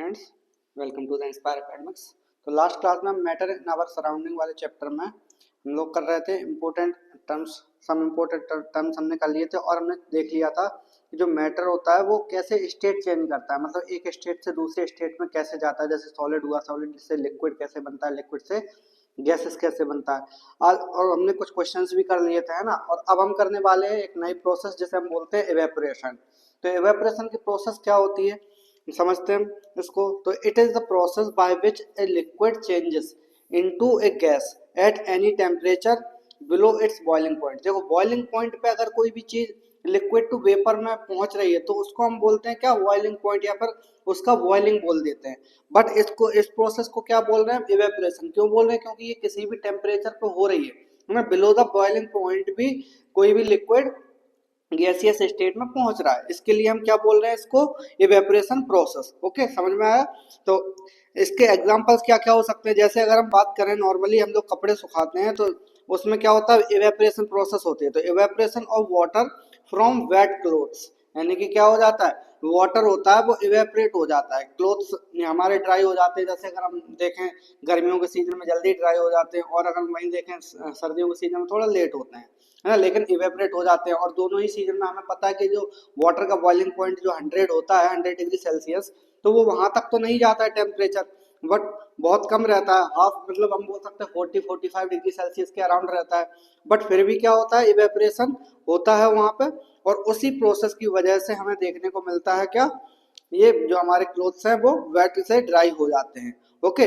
Friends, welcome to the Inspire Academics. तो last class में हम मैटर इन आवर सराउंडिंग वाले चैप्टर में हम लोग कर रहे थे important terms. Some important terms हमने कर लिए थे और हमने देख लिया था कि जो मैटर होता है वो कैसे स्टेट चेंज करता है, मतलब एक स्टेट से दूसरे स्टेट में कैसे जाता है। जैसे सॉलिड हुआ, सॉलिड से लिक्विड कैसे बनता है, लिक्विड से गैसेस कैसे बनता है। और हमने कुछ क्वेश्चंस भी कर लिए थे, है ना। और अब हम करने वाले हैं एक नई प्रोसेस जिसे हम बोलते हैं इवेपोरेशन। तो इवेपोरेशन की प्रोसेस क्या होती है समझते हैं इसको। तो it is the process by which a liquid changes into A gas at any temperature below it's boiling point. देखो बॉइलिंग पॉइंट पे अगर कोई भी चीज लिक्विड टू वेपर में पहुंच रही है तो उसको हम बोलते हैं क्या, बॉइलिंग पॉइंट, या फिर उसका बॉइलिंग बोल देते हैं। बट इसको इस प्रोसेस को क्या बोल रहे हैं, इवेपोरेशन। क्यों बोल रहे हैं, क्योंकि ये किसी भी टेम्परेचर पे हो रही है ना। बिलो द बॉइलिंग पॉइंट भी कोई भी लिक्विड गैसियस स्टेट में पहुंच रहा है, इसके लिए हम क्या बोल रहे हैं, इसको इवेपोरेशन प्रोसेस। ओके, समझ में आया। तो इसके एग्जांपल्स क्या क्या हो सकते हैं। जैसे अगर हम बात करें, नॉर्मली हम लोग कपड़े सुखाते हैं तो उसमें क्या होता है, इवेपोरेशन प्रोसेस होती है। तो evaporation of water from wet clothes, यानी कि क्या हो जाता है, वाटर होता है वो इवेपोरेट हो जाता है, क्लोथ्स हमारे ड्राई हो जाते हैं। जैसे अगर हम देखें गर्मियों के सीजन में जल्दी ड्राई हो जाते हैं, और अगर वहीं देखें सर्दियों के सीजन में थोड़ा लेट होते हैं, है ना, लेकिन इवेपोरेट हो जाते हैं। और दोनों ही सीजन में हमें पता है कि जो वाटर का बॉइलिंग पॉइंट जो 100 होता है, 100 डिग्री सेल्सियस, तो वो वहां तक तो नहीं जाता है टेम्परेचर, बट बहुत कम रहता है, हाफ, मतलब हम बोल सकते हैं 40-45 डिग्री सेल्सियस के अराउंड रहता है। बट फिर भी क्या होता है, इवेपोरेशन होता है वहां पे। और उसी प्रोसेस की वजह से हमें देखने को मिलता है क्या, ये जो हमारे क्लोथ्स हैं वो वेट से ड्राई हो जाते हैं। ओके,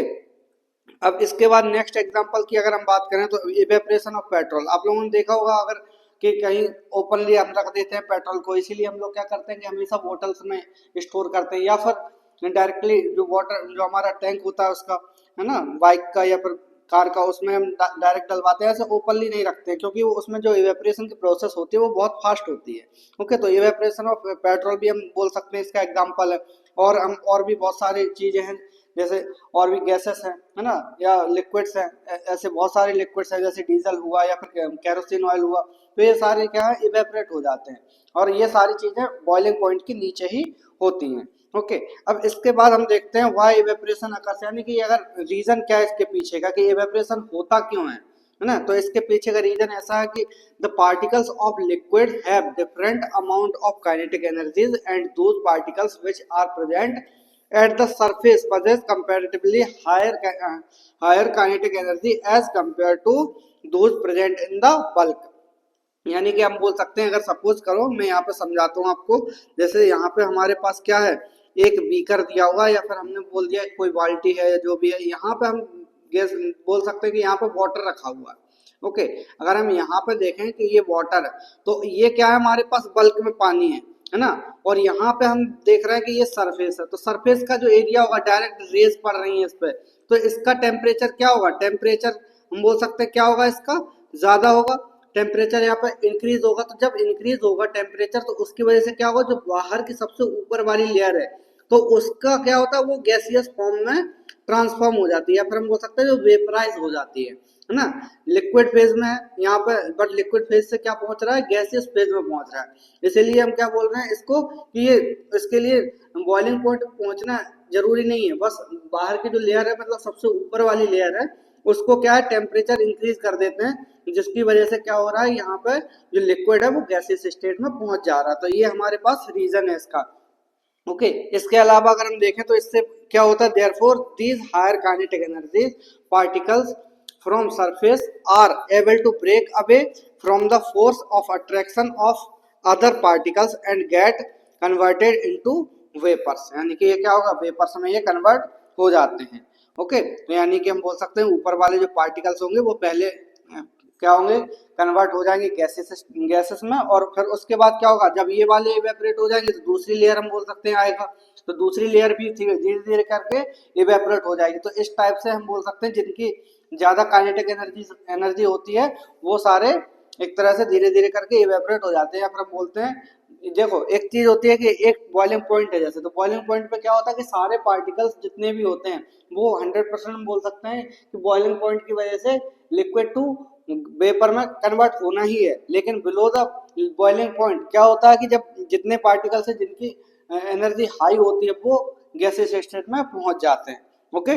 अब इसके बाद नेक्स्ट एग्जांपल की अगर हम बात करें तो इवेपोरेशन ऑफ पेट्रोल। आप लोगों ने देखा होगा अगर कि कहीं ओपनली हम रख देते हैं पेट्रोल को, इसीलिए हम लोग क्या करते हैं कि हमेशा बोटल्स में स्टोर करते हैं, या फिर डायरेक्टली जो वाटर जो हमारा टैंक होता है उसका, है ना, बाइक का या फिर कार का, उसमें हम डायरेक्ट डलवाते हैं, ऐसे ओपनली नहीं रखते हैं, क्योंकि उसमें जो इवेपोरेशन की प्रोसेस होती है वो बहुत फास्ट होती है। ओके, तो इवेपोरेशन ऑफ पेट्रोल भी हम बोल सकते हैं, इसका एग्जाम्पल है। और हम और भी बहुत सारी चीजें हैं, जैसे और भी गैसेस हैं, है ना, या लिक्विड्स हैं। ऐसे बहुत सारे लिक्विड्स हैं, जैसे डीजल हुआ या फिर कैरोसिन ऑयल हुआ, तो ये सारे क्या है, इवेपोरेट हो जाते हैं। और ये सारी चीजें बॉइलिंग पॉइंट के नीचे ही होती हैं। ओके, अब इसके बाद हम देखते हैं व्हाई इवेपोरेशन अकर्स, यानी कि अगर रीजन क्या है इसके पीछे का, कि इवेपोरेशन होता क्यों है ना। तो इसके पीछे का रीजन ऐसा है कि the particles of liquid have different amount of kinetic energies and those particles which are present at the surface possess comparatively higher kinetic energy as compared to those present in the bulk। यानी कि हम बोल सकते हैं, अगर suppose करो, मैं यहाँ पे समझाता हूँ आपको। जैसे यहाँ पे हमारे पास क्या है, एक बीकर दिया हुआ, या फिर हमने बोल दिया कोई बाल्टी है, जो भी है, यहाँ पे हम गैस बोल सकते हैं कि यहाँ पे वाटर रखा हुआ है। ओके, अगर हम यहाँ पे देखें कि ये वाटर है, तो ये क्या है, हमारे पास बल्क में पानी है ना। और यहाँ पे हम देख रहे हैं कि ये सरफेस है, तो सरफेस का जो एरिया होगा, डायरेक्ट रेज पड़ रही है इस पे, तो इसका टेम्परेचर क्या होगा, टेम्परेचर हम बोल सकते हैं क्या होगा, इसका ज्यादा होगा। टेम्परेचर यहाँ पे इंक्रीज होगा, तो जब इंक्रीज होगा टेम्परेचर, तो उसकी वजह से क्या होगा, जो बाहर की सबसे ऊपर वाली लेयर है, तो उसका क्या होता है, वो गैसियस फॉर्म में ट्रांसफॉर्म हो जाती है, या फिर हम बोल सकते हैं जो वेपराइज हो जाती है ना। लिक्विड फेज में है यहाँ पे, बट लिक्विड फेज से क्या पहुंच रहा है, गैसियस फेज में पहुंच रहा है। इसीलिए हम क्या बोल रहे हैं इसको, कि ये इसके लिए बॉइलिंग पॉइंट पहुंचना जरूरी नहीं है, बस बाहर की जो लेयर है, मतलब सबसे ऊपर वाली लेयर है, उसको क्या है, टेम्परेचर इंक्रीज कर देते हैं, जिसकी वजह से क्या हो रहा है, यहाँ पे जो लिक्विड है वो गैसियस स्टेट में पहुंच जा रहा है। तो ये हमारे पास रीजन है इसका। ओके, इसके अलावा अगर हम देखें तो इससे क्या होता है, therefore these higher kinetic energy particles from surface are able to break away from the force of attraction of other particles and get converted into vapours. यानी कि ये क्या होगा, वेपर्स में ये कन्वर्ट हो जाते हैं। ओके, तो यानी कि हम बोल सकते हैं ऊपर वाले जो पार्टिकल्स होंगे वो पहले क्या होंगे, कन्वर्ट हो जाएंगे गैसेस में, और फिर उसके बाद क्या होगा, जब ये वाले इवेपोरेट हो जाएंगे तो दूसरी लेयर हम बोल सकते हैं आएगा, तो दूसरी लेयर भी धीरे धीरे करके इवेपोरेट हो जाएगी। तो इस टाइप से हम बोल सकते हैं जिनकी ज्यादा काइनेटिक एनर्जी होती है वो सारे एक तरह से धीरे धीरे करके इवेपोरेट हो जाते हैं। या फिर हम बोलते हैं, देखो एक चीज होती है कि एक बॉइलिंग पॉइंट है, जैसे तो बॉइलिंग पॉइंट पे क्या होता है कि सारे पार्टिकल्स जितने भी होते हैं वो 100% हम बोल सकते हैं कि बॉइलिंग पॉइंट की वजह से लिक्विड टू वेपर में कन्वर्ट होना ही है। लेकिन बिलो द बॉइलिंग पॉइंट क्या होता है कि जब जितने पार्टिकल्स है जिनकी एनर्जी हाई होती है वो गैसेस स्टेट में पहुंच जाते हैं। ओके,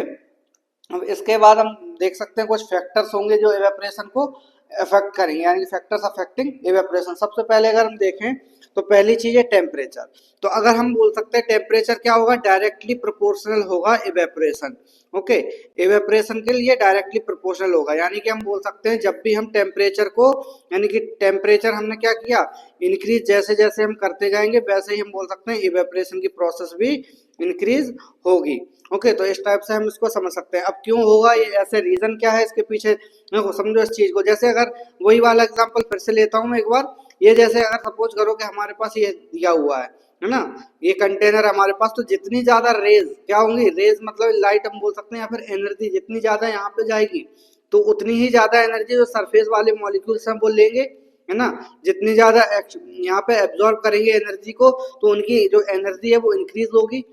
अब इसके बाद हम देख सकते हैं कुछ फैक्टर्स होंगे जो इवेपोरेशन को अफेक्ट करेंगे, यानी फैक्टर्स अफेक्टिंग इवेपोरेशन। सबसे पहले अगर हम देखें तो पहली चीज है टेम्परेचर। तो अगर हम बोल सकते हैं टेम्परेचर क्या होगा, डायरेक्टली प्रोपोर्शनल होगा इवेपोरेशन। ओके, इवेपोरेशन के लिए डायरेक्टली प्रोपोर्शनल होगा, यानी कि हम बोल सकते हैं जब भी हम टेम्परेचर को, यानी कि टेम्परेचर हमने क्या किया, इंक्रीज जैसे जैसे हम करते जाएंगे वैसे ही हम बोल सकते हैं इवेपोरेशन की प्रोसेस भी इंक्रीज होगी। ओके, तो इस टाइप से हम इसको समझ सकते हैं। अब क्यों होगा ये, ऐसे रीजन क्या है इसके पीछे, देखो समझो इस चीज को। जैसे अगर वही वाला एग्जांपल फिर से लेता हूँ मैं एक बार, ये जैसे अगर सपोज करो कि हमारे पास ये दिया हुआ है ना, ये कंटेनर हमारे पास, तो जितनी ज्यादा रेज क्या होंगी, रेज मतलब लाइट हम बोल सकते हैं, या फिर एनर्जी जितनी ज्यादा यहाँ पे जाएगी तो उतनी ही ज्यादा एनर्जी जो सरफेस वाले मॉलिक्यूल्स हैं वो लेंगे, है ना। जितनी ज्यादा यहाँ पे एब्जॉर्ब करेंगे एनर्जी को, तो उनकी जो एनर्जी है वो इंक्रीज होगी,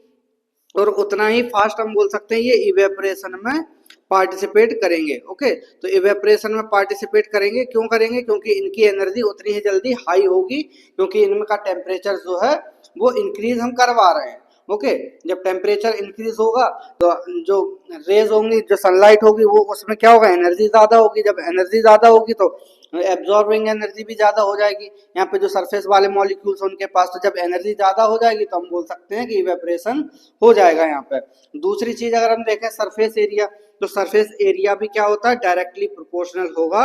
और उतना ही फास्ट हम बोल सकते हैं ये इवेपोरेशन में पार्टिसिपेट करेंगे। ओके, तो इवेपोरेशन में पार्टिसिपेट करेंगे, क्यों करेंगे, क्योंकि इनकी एनर्जी उतनी ही जल्दी हाई होगी, क्योंकि इनका टेम्परेचर जो है वो इंक्रीज हम करवा रहे हैं। ओके, जब टेम्परेचर इंक्रीज होगा तो जो रेज होंगी, जो सनलाइट होगी, वो उसमें क्या होगा, एनर्जी ज्यादा होगी। जब एनर्जी ज्यादा होगी तो एब्जॉर्बिंग एनर्जी भी ज्यादा हो जाएगी यहाँ पे जो सरफेस वाले मॉलिक्यूल्स उनके पास। तो जब एनर्जी ज्यादा हो जाएगी तो हम बोल सकते हैं कि इवेपोरेशन हो जाएगा यहाँ पे। दूसरी चीज अगर हम देखें सरफेस एरिया, तो सरफेस एरिया भी क्या होता है, डायरेक्टली प्रोपोर्शनल होगा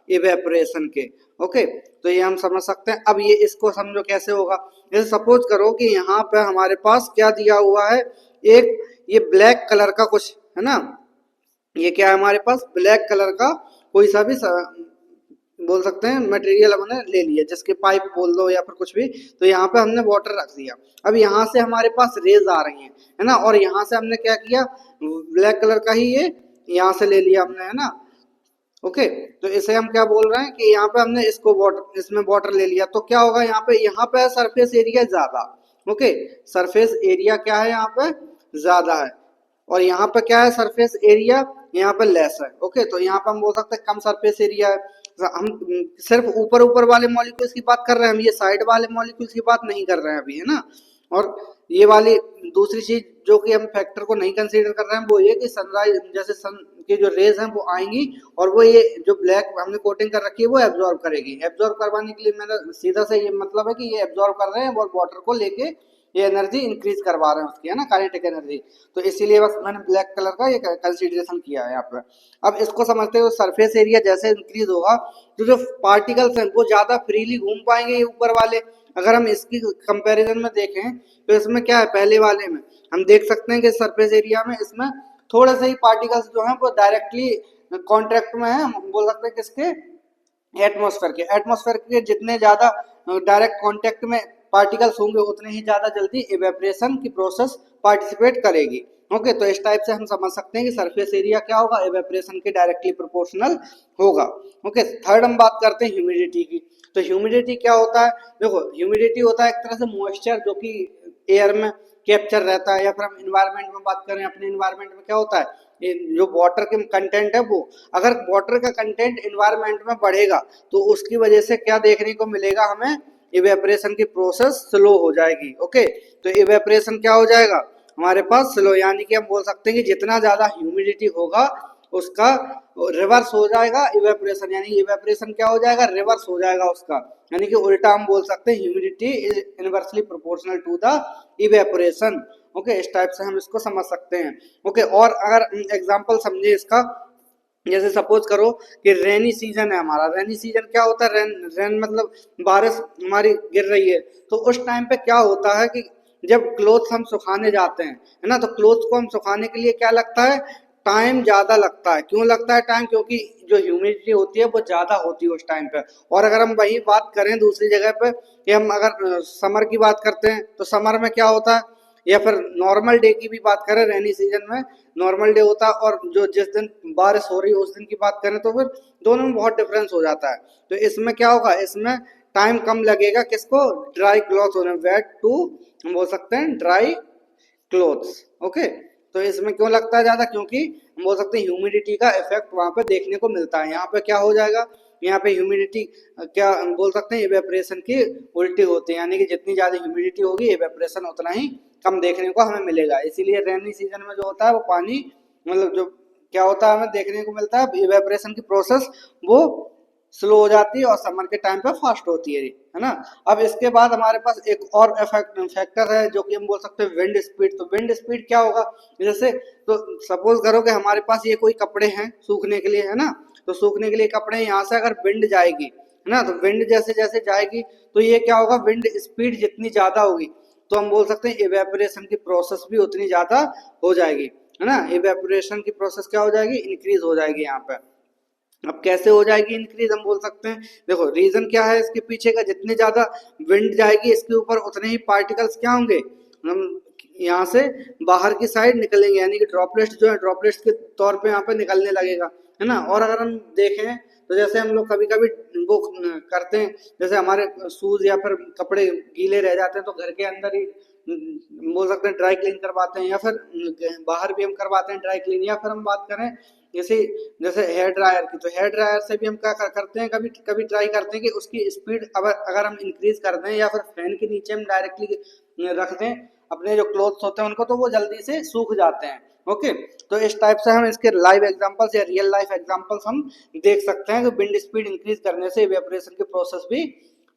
इवेपोरेशन के। ओके, तो ये हम समझ सकते हैं। अब ये इसको समझो कैसे होगा, जैसे सपोज करो कि यहाँ पे हमारे पास क्या दिया हुआ है, एक ये ब्लैक कलर का कुछ है ना, ये क्या है हमारे पास, ब्लैक कलर का कोई सा भी बोल सकते हैं मटेरियल हमने ले लिया, जिसके पाइप बोल दो या फिर कुछ भी। तो यहाँ पे हमने वाटर रख दिया, अब यहाँ से हमारे पास रेज आ रही हैं, है ना, और यहाँ से हमने क्या किया, ब्लैक कलर का ही ये यहाँ से ले लिया हमने, है ना। ओके, तो इसे हम क्या बोल रहे हैं कि यहाँ पे हमने इसको वाटर, इसमें वाटर ले लिया, तो क्या होगा यहाँ पे सरफेस एरिया ज्यादा। ओके, सरफेस एरिया क्या है यहाँ पे, ज्यादा है, और यहाँ पे क्या है, सरफेस एरिया यहाँ पे लेस है। ओके, तो यहाँ पे हम बोल सकते हैं कम सरफेस एरिया है। हम सिर्फ ऊपर ऊपर वाले मॉलिक्यूल्स की बात कर रहे हैं, हम ये साइड वाले मॉलिक्यूल्स की बात नहीं कर रहे हैं अभी, है ना। और ये वाली दूसरी चीज जो कि हम फैक्टर को नहीं कंसीडर कर रहे हैं वो ये कि सनराइज, जैसे सन की जो रेज हैं वो आएंगी और वो ये जो ब्लैक हमने कोटिंग कर रखी है वो एब्जॉर्ब करेगी। एब्जॉर्ब करवाने के लिए मैंने सीधा से ये मतलब है कि ये एब्जॉर्ब कर रहे हैं और वाटर को लेके ये एनर्जी इंक्रीज करवा रहे हैं उसकी, है ना, काइनेटिक एनर्जी। तो इसीलिए बस मैंने ब्लैक कलर का ये कंसीडरेशन किया है यहाँ पे। अब इसको समझते हो, सरफेस एरिया जैसे इंक्रीज होगा तो जो पार्टिकल्स हैं वो ज्यादा फ्रीली घूम पाएंगे ऊपर वाले। अगर हम इसकी कंपैरिजन में देखें तो इसमें क्या है, पहले वाले में हम देख सकते हैं कि सरफेस एरिया में इसमें थोड़े से ही पार्टिकल्स जो हैं वो डायरेक्टली कॉन्टेक्ट में है, हम बोल सकते हैं किसके, एटमॉस्फेयर के जितने ज्यादा डायरेक्ट कांटेक्ट में पार्टिकल्स होंगे उतने ही ज्यादा जल्दी इवेपोरेशन की प्रोसेस पार्टिसिपेट करेगी। ओके, तो इस टाइप से हम समझ सकते हैं कि सरफेस एरिया क्या होगा, इवेपोरेशन के डायरेक्टली प्रोपोर्शनल होगा। ओके, थर्ड हम बात करते हैं ह्यूमिडिटी की। तो ह्यूमिडिटी क्या होता है, देखो ह्यूमिडिटी होता है एक तरह से मॉइस्चर जो कि एयर में कैप्चर रहता है, या फिर हम इन्वायरमेंट में बात करें, अपने इन्वायरमेंट में क्या होता है, जो वाटर के कंटेंट है वो, अगर वाटर का कंटेंट इन्वायरमेंट में बढ़ेगा तो उसकी वजह से क्या देखने को मिलेगा हमें, इवेपोरेशन की प्रोसेस स्लो हो जाएगी। ओके, तो इवेपोरेशन क्या हो जाएगा हमारे पास, स्लो, यानी कि हम बोल सकते हैं कि जितना ज्यादा ह्यूमिडिटी होगा उसका रिवर्स हो जाएगा इवेपोरेशन, यानी इवेपोरेशन क्या हो जाएगा, रिवर्स हो जाएगा उसका, यानी कि उल्टा हम बोल सकते हैं humidity is inversely proportional to the evaporation. Okay, इस टाइप से हम इसको समझ सकते हैं। ओके, और अगर एग्जांपल समझे इसका, जैसे सपोज करो कि रेनी सीजन है हमारा, रेनी सीजन क्या होता है, रेन मतलब बारिश हमारी गिर रही है, तो उस टाइम पे क्या होता है कि जब क्लोथ्स हम सुखाने जाते हैं, है ना, तो क्लोथ्स को हम सुखाने के लिए क्या लगता है, टाइम ज्यादा लगता है। क्यों लगता है टाइम, क्योंकि जो ह्यूमिडिटी होती है वो ज्यादा होती है उस टाइम पे। और अगर हम वही बात करें दूसरी जगह पे कि हम अगर समर की बात करते हैं तो समर में क्या होता है, या फिर नॉर्मल डे की भी बात करें, रेनी सीजन में नॉर्मल डे होता है, और जो जिस दिन बारिश हो रही है उस दिन की बात करें तो फिर दोनों में बहुत डिफरेंस हो जाता है। तो इसमें क्या होगा, इसमें टाइम कम लगेगा किसको, ड्राई क्लॉथ होने, वेट टू हम बोल सकते हैं ड्राई क्लोथ्स। ओके, तो इसमें क्यों लगता है ज्यादा, क्योंकि हम बोल सकते हैं ह्यूमिडिटी का इफेक्ट वहां पे देखने को मिलता है। यहाँ पे क्या हो जाएगा, यहाँ पे ह्यूमिडिटी क्या बोल सकते हैं, इवेपोरेशन की उल्टी होती है, यानी कि जितनी ज्यादा ह्यूमिडिटी होगी इवेपोरेशन उतना ही कम देखने को हमें मिलेगा। इसीलिए रेनी सीजन में जो होता है वो पानी मतलब जो क्या होता है हमें देखने को मिलता है, इवेपोरेशन की प्रोसेस वो स्लो हो जाती है और समर के टाइम पे फास्ट होती है ना। अब इसके बाद हमारे पास एक और फैक्टर है जो कि हम बोल सकते हैं विंड स्पीड। तो विंड स्पीड क्या होगा, जैसे तो सपोज करो कि हमारे पास ये कोई कपड़े हैं सूखने के लिए, है ना, तो सूखने के लिए कपड़े यहाँ से अगर विंड जाएगी, है ना, तो विंड जैसे जैसे जाएगी तो ये क्या होगा, विंड स्पीड जितनी ज्यादा होगी तो हम बोल सकते हैं इवेपोरेशन की प्रोसेस भी उतनी ज्यादा हो जाएगी, है ना। इवेपोरेशन की प्रोसेस क्या हो जाएगी, इंक्रीज हो जाएगी यहाँ पे। अब कैसे हो जाएगी इंक्रीज, हम बोल सकते हैं, देखो रीजन क्या है इसके पीछे का, जितनी ज्यादा विंड जाएगी इसके ऊपर उतने ही पार्टिकल्स क्या होंगे, हम यहाँ से बाहर की साइड निकलेंगे, यानी कि ड्रॉपलेट्स जो है ड्रॉपलेट्स के तौर पे यहाँ पे निकलने लगेगा, है ना। और अगर हम देखें तो जैसे हम लोग कभी कभी वो करते हैं, जैसे हमारे शूज या फिर कपड़े गीले रह जाते हैं तो घर के अंदर ही बोल सकते हैं ड्राई क्लीन करवाते हैं, या फिर बाहर भी हम करवाते हैं ड्राई क्लीन। या फिर हम बात करें जैसे जैसे हेयर ड्रायर की, तो हेयर ड्रायर से भी हम क्या करते हैं, कभी कभी ट्राई करते हैं कि उसकी स्पीड अगर हम इंक्रीज कर दें या फिर फैन के नीचे हम डायरेक्टली रख दें अपने जो क्लोथ्स होते हैं उनको, तो वो जल्दी से सूख जाते हैं। ओके, तो इस टाइप से हम इसके लाइव एग्जांपल्स या रियल लाइफ एग्जांपल्स हम देख सकते हैं कि विंड स्पीड इंक्रीज करने से इवेपोरेशन की प्रोसेस भी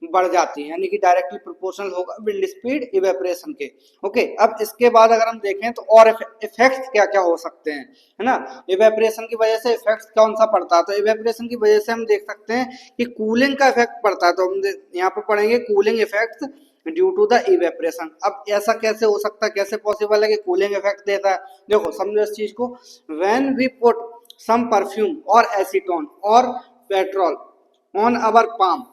बढ़ जाती है, यानी कि डायरेक्टली प्रोपोर्शनल होगा विंड स्पीड इवेपोरेशन के। ओके, अब इसके बाद अगर हम देखें तो और इफेक्ट्स क्या क्या हो सकते हैं, है ना। इवेपोरेशन की वजह से इफेक्ट्स कौन सा पड़ता है, तो इवेपोरेशन की वजह से हम देख सकते हैं कि कूलिंग का इफेक्ट पड़ता है। तो हम यहाँ पे पढ़ेंगे cooling effects due to the evaporation. अब ऐसा कैसे हो सकता है, कैसे पॉसिबल है कि कूलिंग इफेक्ट देता है, देखो समझो इस चीज को। When we put some perfume और एसीटोन और petrol on our palm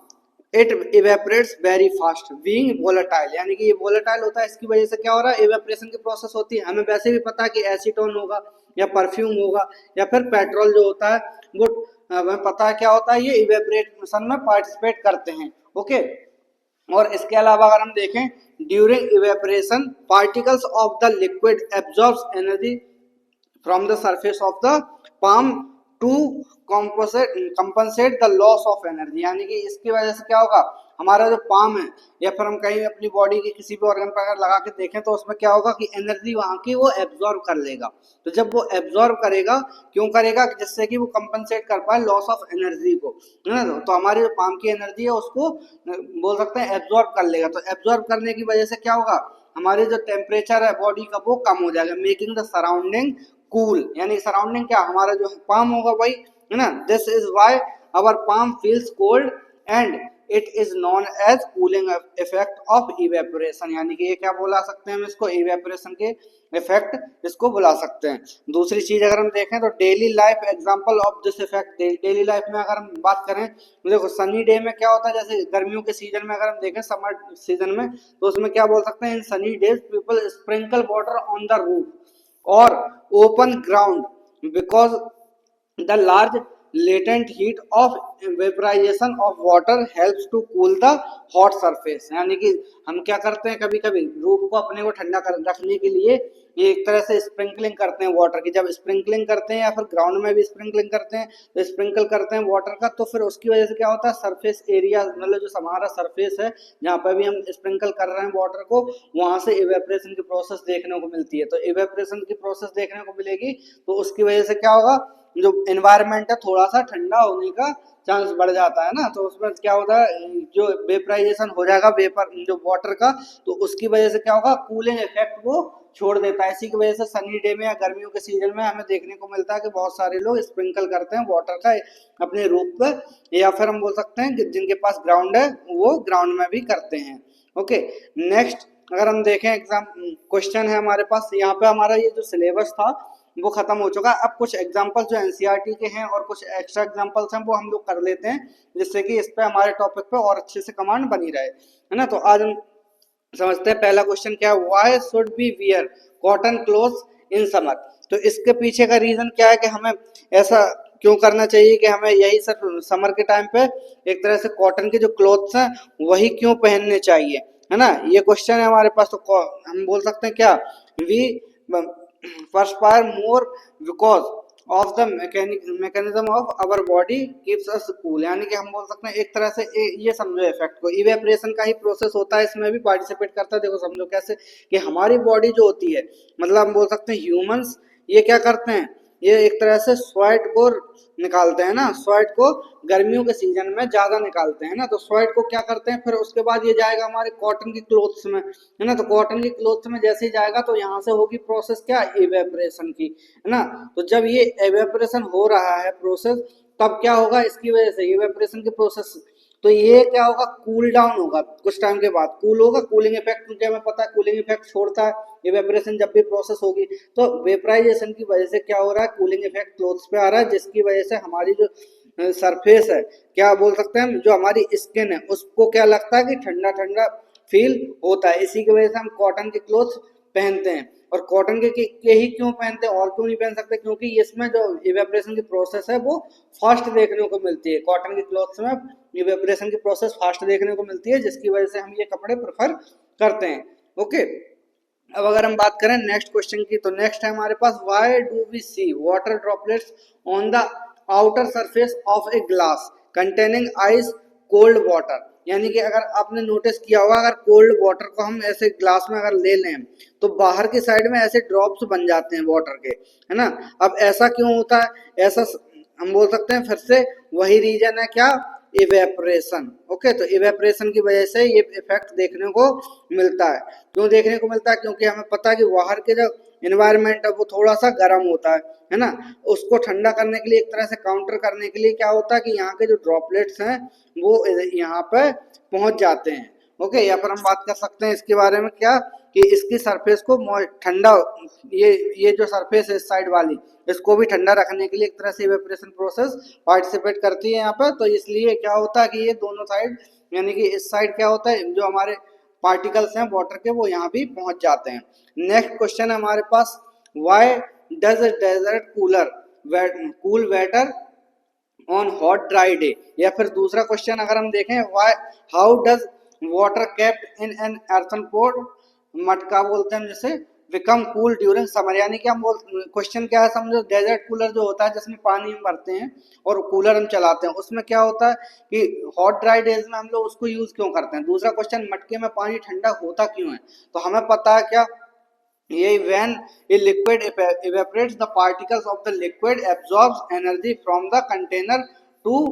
it evaporates very fast being volatile, यानी कि ये वोलेटाइल होता है, इसकी वजह से क्या हो रहा है, इवेपोरेशन की प्रोसेस होती है। हमें वैसे भी पता है कि एसीटोन होगा या परफ्यूम होगा या फिर पेट्रोल जो होता है वो हमें पता है क्या होता है, ये इवेपोरेशन में पार्टिसिपेट करते हैं। ओके, और इसके अलावा अगर हम देखें during evaporation particles of the liquid absorbs energy from the surface of the palm to compensate the loss of energy, यानी कि इसकी वजह से क्या होगा, हमारा जो पाम है या फिर हम कहीं अपनी बॉडी के किसी भी ऑर्गन पर अगर लगा के देखें तो उसमें क्या होगा कि एनर्जी वहां की वो एब्जॉर्ब कर लेगा। तो जब वो एब्जॉर्ब करेगा, क्यों करेगा, जिससे कि वो कंपनसेट कर पाए लॉस ऑफ एनर्जी को, है ना। तो हमारी जो पाम की एनर्जी है उसको बोल सकते हैं एब्जॉर्ब कर लेगा। तो एब्जॉर्ब करने की वजह से क्या होगा, हमारे जो टेम्परेचर है बॉडी का वो कम हो जाएगा, मेकिंग द सराउंडिंग कूल, यानी सराउंडिंग क्या, हमारा जो पाम होगा वही, है ना। This is why our palm feels cold and it is known as cooling effect of evaporation, यानी कि ये क्या बोला सकते हैं हम इसको, इवेपोरेशन के इफेक्ट इसको बुला सकते हैं। दूसरी चीज अगर हम देखें तो daily life example of this effect, daily life में अगर हम बात करें तो देखो सनी डे में क्या होता है, जैसे गर्मियों के सीजन में अगर हम देखें समर सीजन में, तो उसमें क्या बोल सकते हैं, in sunny days people sprinkle water on the roof or open ground because the large latent heat of vaporization of water helps to cool the hot surface, यानी कि हम क्या करते हैं, कभी कभी रूफ को अपने को ठंडा कर रखने के लिए ये एक तरह से स्प्रिंकलिंग करते हैं वाटर की। जब स्प्रिंकलिंग करते हैं या फिर ग्राउंड में भी स्प्रिंकलिंग करते हैं तो स्प्रिंकल करते हैं वाटर का, तो फिर उसकी वजह से क्या होता है, सरफेस एरिया मतलब जो हमारा सरफेस है जहाँ पर भी हम स्प्रिंकल कर रहे हैं वाटर को, वहां से इवेपोरेशन की प्रोसेस देखने को मिलती है। तो इवेपोरेशन की प्रोसेस देखने को मिलेगी तो उसकी वजह से क्या होगा, जो एनवायरनमेंट है थोड़ा सा ठंडा होने का चांस बढ़ जाता है ना। तो उसमें क्या होता है, जो वेपराइजेशन हो जाएगा वेपर जो वाटर का, तो उसकी वजह से क्या होगा, कूलिंग इफेक्ट वो छोड़ देता है। इसी की वजह से सनी डे में या गर्मियों के सीजन में हमें देखने को मिलता है कि बहुत सारे लोग स्प्रिंकल करते हैं वाटर का अपने रूफ पर, या फिर हम बोल सकते हैं कि जिनके पास ग्राउंड है वो ग्राउंड में भी करते हैं। ओके, नेक्स्ट अगर हम देखें एग्जाम क्वेश्चन है हमारे पास, यहाँ पे हमारा ये जो सिलेबस था वो खत्म हो चुका है। अब कुछ एग्जांपल्स जो एनसीईआरटी के हैं और कुछ एक्स्ट्रा एग्जांपल्स हैं वो हम लोग कर लेते हैं, जिससे कि इस पे हमारे टॉपिक पे और अच्छे से कमांड बनी रहे, है ना। तो आज हम समझते हैं पहला क्वेश्चन क्या है, why should be wear cotton clothes in summer. तो इसके पीछे का रीजन क्या है कि हमें ऐसा क्यों करना चाहिए कि हमें यही सब समर के टाइम पे एक तरह से कॉटन के जो क्लोथ्स हैं वही क्यों पहनने चाहिए, है ना। ये क्वेश्चन है हमारे पास। तो हम बोल सकते हैं क्या, we perspire more because of the mechanism of our body keeps us cool, यानी कि हम बोल सकते हैं एक तरह से ये समझो इफेक्ट को, इवेपरेशन का ही प्रोसेस होता है, इसमें भी पार्टिसिपेट करता है। देखो समझो कैसे कि हमारी बॉडी जो होती है, मतलब हम बोल सकते हैं ह्यूमंस, ये क्या करते हैं, ये एक तरह से स्वेट को निकालते हैं ना, स्वेट को गर्मियों के सीजन में ज्यादा निकालते हैं ना, तो स्वेट को क्या करते हैं, फिर उसके बाद ये जाएगा हमारे कॉटन की क्लोथ्स में, है ना, तो कॉटन की क्लोथ्स में जैसे ही जाएगा तो यहाँ से होगी प्रोसेस क्या, इवेपरेशन की, है ना। तो जब ये इवेपरेशन हो रहा है प्रोसेस, तब क्या होगा, इसकी वजह से इवेपरेशन की प्रोसेस, तो ये क्या होगा, कूल डाउन होगा, कुछ टाइम के बाद कूल होगा, कूलिंग इफेक्ट, क्योंकि हमें पता है कूलिंग इफेक्ट छोड़ता है इवेपरेशन जब भी प्रोसेस होगी। तो वेपराइजेशन की वजह से क्या हो रहा है, कूलिंग इफेक्ट क्लोथ्स पे आ रहा है, जिसकी वजह से हमारी जो सरफेस है, क्या बोल सकते हैं हम, जो हमारी स्किन है उसको क्या लगता है कि ठंडा ठंडा फील होता है। इसी की वजह से हम कॉटन के क्लोथ्स पहनते हैं। और कॉटन के ही क्यों पहनते हैं, और क्यों नहीं पहन सकते, क्योंकि इसमें जो इवेपरेशन की प्रोसेस है वो फास्ट देखने को मिलती है, कॉटन के क्लॉथ्स में इवेपरेशन की प्रोसेस फास्ट देखने को मिलती है, जिसकी वजह से हम ये कपड़े प्रेफर करते हैं। ओके, अब अगर हम बात करें नेक्स्ट क्वेश्चन की, तो नेक्स्ट है हमारे पास, why do we see water droplets on the outer surface of a glass containing ice cold water, यानी कि अगर आपने नोटिस किया होगा, अगर कोल्ड वाटर को हम ऐसे ग्लास में अगर ले लें तो बाहर की साइड में ऐसे ड्रॉप्स बन जाते हैं वाटर के, है ना। अब ऐसा क्यों होता है, ऐसा हम बोल सकते हैं फिर से वही रीजन है क्या, इवेपरेशन। ओके, तो इवेपरेशन की वजह से ये इफेक्ट देखने को मिलता है। क्यों देखने को मिलता है, क्योंकि हमें पता है कि बाहर के जो इन्वायरमेंट है वो थोड़ा सा गर्म होता है ना, उसको ठंडा करने के लिए, एक तरह से काउंटर करने के लिए क्या होता है कि यहाँ के जो ड्रॉपलेट्स हैं वो यहाँ पे पहुंच जाते हैं। ओके, या फिर हम बात कर सकते हैं इसके बारे में क्या, कि इसकी सरफेस को ठंडा, ये जो सरफेस है इस साइड वाली, इसको भी ठंडा रखने के लिए एक तरह से इवेपोरेशन प्रोसेस पार्टिसिपेट करती है यहाँ पर। तो इसलिए क्या होता है कि ये दोनों साइड, यानी कि इस साइड क्या होता है, जो हमारे पार्टिकल्स हैं वाटर के वो यहाँ भी पहुंच जाते हैं। नेक्स्ट क्वेश्चन है हमारे पास, why does desert cool better on hot dry day, या फिर दूसरा क्वेश्चन अगर हम देखें, why how does water kept in an earthen pot, मटका बोलते हैं जैसे, बिकम कूल ड्यूरिंग समर, यानी कि हम बोल, क्वेश्चन क्या है समझो, डेजर्ट कूलर जो होता है जिसमें पानी हम भरते हैं और कूलर हम चलाते हैं, उसमें क्या होता है कि हॉट ड्राई डेज में हम लोग उसको यूज क्यों करते हैं। दूसरा क्वेश्चन, मटके में पानी ठंडा होता क्यों है, तो हमें पता है क्या, ये when a liquid evaporates, the particles of the liquid absorbs energy from the container to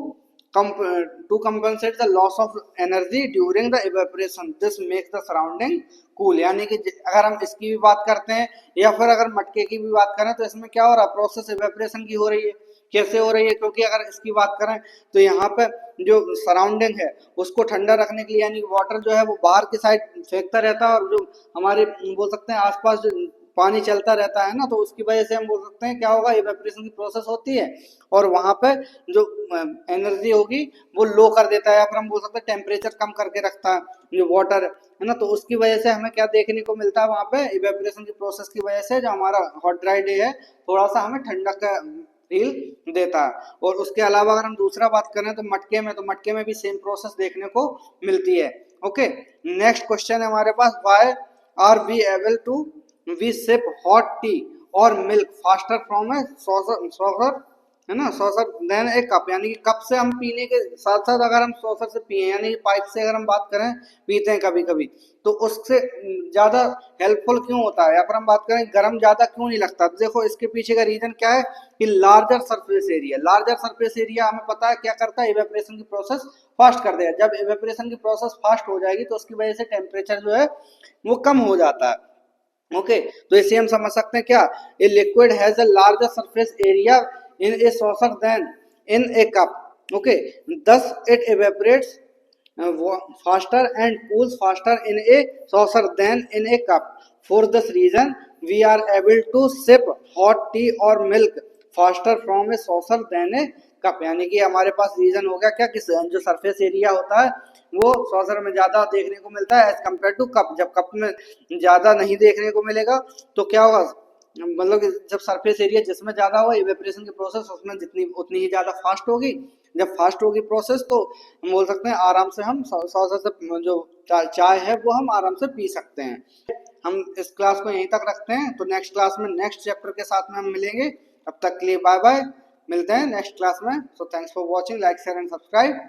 to compensate the loss of energy during the evaporation. This makes the surrounding cool, यानी कि अगर हम इसकी भी बात करते हैं या फिर अगर मटके की भी बात करें, तो इसमें क्या हो रहा है, प्रोसेस इवेपोरेशन की हो रही है। कैसे हो रही है, क्योंकि अगर इसकी बात करें तो यहाँ पे जो सराउंडिंग है उसको ठंडा रखने के लिए, यानी वाटर जो है वो बाहर की साइड फेंकता रहता है, और जो हमारे बोल सकते हैं आसपास जो पानी चलता रहता है ना, तो उसकी वजह से हम बोल सकते हैं क्या होगा, इवेपोरेशन की प्रोसेस होती है, और वहां पे जो एनर्जी होगी वो लो कर देता है, या फिर हम बोल सकते हैं टेम्परेचर कम करके रखता है जो वाटर है ना। तो उसकी वजह से हमें क्या देखने को मिलता है, वहां पे इवेपोरेशन की प्रोसेस की वजह से जो हमारा हॉट ड्राई डे है थोड़ा सा हमें ठंडक का फील देता है। और उसके अलावा अगर हम दूसरा बात करें तो मटके में, तो मटके में भी सेम प्रोसेस देखने को मिलती है। ओके, नेक्स्ट क्वेश्चन है हमारे पास, why are we able to we sip hot tea और milk faster from a saucer, है ना, सॉसर देन ए कप, यानी कि कप से हम पीने के साथ साथ अगर हम सॉसर से पिए, यानी पाइप से अगर हम बात करें पीते हैं कभी कभी, तो उससे ज्यादा हेल्पफुल क्यों होता है, या फिर हम बात करें गर्म ज्यादा क्यों नहीं लगता। तो देखो इसके पीछे का रीजन क्या है कि larger surface area, larger surface area हमें पता है क्या करता है, इवेपोरेशन की प्रोसेस फास्ट कर देगा। जब इवेपोरेशन की प्रोसेस फास्ट हो जाएगी तो उसकी वजह से टेम्परेचर जो है वो कम हो जाता है। ओके, तो इसे हम समझ सकते हैं क्या, a liquid has a larger surface area in a saucer than in a cup. Okay, thus it evaporates faster and cools faster in a saucer than in a cup. For this reason we are able to sip hot tea or milk faster from a saucer than a cup, यानी कि हमारे पास reason हो गया क्या कि जो surface area होता है वो सॉसर में ज्यादा देखने को मिलता है एज कम्पेयर टू कप। जब कप में ज्यादा नहीं देखने को मिलेगा तो क्या होगा, मतलब जब सरफेस एरिया जिसमें ज्यादा होगा इवेपोरेशन की प्रोसेस उसमें जितनी उतनी ही ज्यादा फास्ट होगी। जब फास्ट होगी प्रोसेस तो हम बोल सकते हैं आराम से हम सॉसर से जो चाय है वो हम आराम से पी सकते हैं। हम इस क्लास को यहीं तक रखते हैं, तो नेक्स्ट क्लास में नेक्स्ट चैप्टर के साथ में हम मिलेंगे। तब तक के लिए बाय बाय, मिलते हैं नेक्स्ट क्लास में। So thanks for watching, like share and subscribe.